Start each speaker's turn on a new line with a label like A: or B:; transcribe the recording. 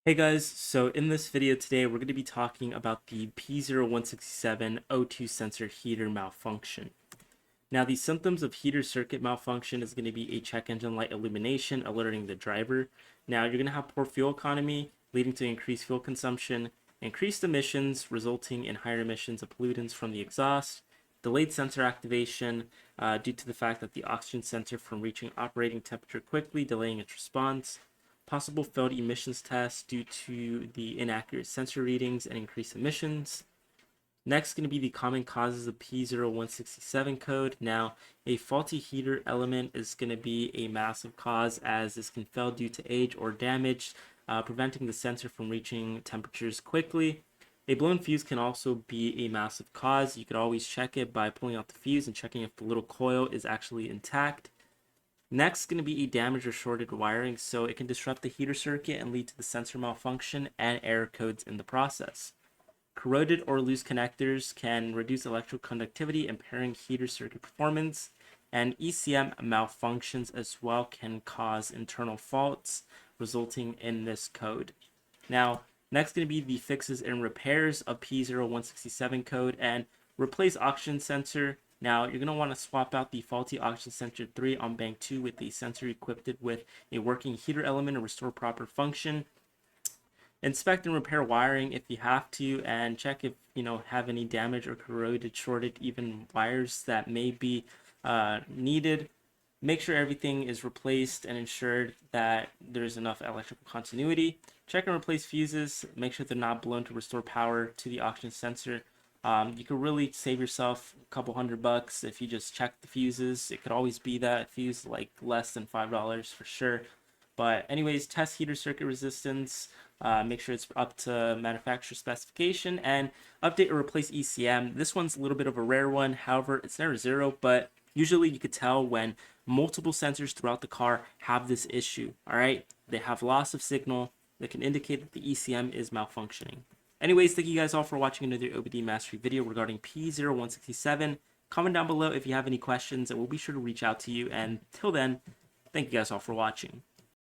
A: Hey guys, so in this video today, we're going to be talking about the P0167 O2 sensor heater malfunction. Now, the symptoms of heater circuit malfunction is going to be a check engine light illumination alerting the driver. Now, you're going to have poor fuel economy, leading to increased fuel consumption, increased emissions, resulting in higher emissions of pollutants from the exhaust, delayed sensor activation due to the fact that the oxygen sensor from reaching operating temperature quickly, delaying its response, possible failed emissions tests due to the inaccurate sensor readings and increased emissions. Next, going to be the common causes of P0167 code. Now, a faulty heater element is going to be a massive cause, as this can fail due to age or damage, preventing the sensor from reaching temperatures quickly. A blown fuse can also be a massive cause. You could always check it by pulling out the fuse and checking if the little coil is actually intact. Next is going to be a damaged or shorted wiring, so it can disrupt the heater circuit and lead to the sensor malfunction and error codes in the process. Corroded or loose connectors can reduce electrical conductivity, impairing heater circuit performance, and ECM malfunctions as well can cause internal faults, resulting in this code. Now, next going to be the fixes and repairs of P0167 code, and replace oxygen sensor. Now, you're going to want to swap out the faulty oxygen sensor 3 on bank 2 with a sensor equipped with a working heater element and restore proper function. Inspect and repair wiring if you have to, and check if have any damage or corroded, shorted, even wires that may be needed. Make sure everything is replaced and ensured that there's enough electrical continuity. Check and replace fuses. Make sure they're not blown to restore power to the oxygen sensor. You could really save yourself a couple $100 if you just check the fuses. It could always be that fuse, like less than $5 for sure. But anyways, test heater circuit resistance. Make sure it's up to manufacturer specification, and update or replace ECM. This one's a little bit of a rare one. However, it's never zero, but usually you could tell when multiple sensors throughout the car have this issue. All right, they have loss of signal that can indicate that the ECM is malfunctioning. Anyways, thank you guys all for watching another OBD mastery video regarding P0167. Comment down below if you have any questions, and we'll be sure to reach out to you. And till then, thank you guys all for watching.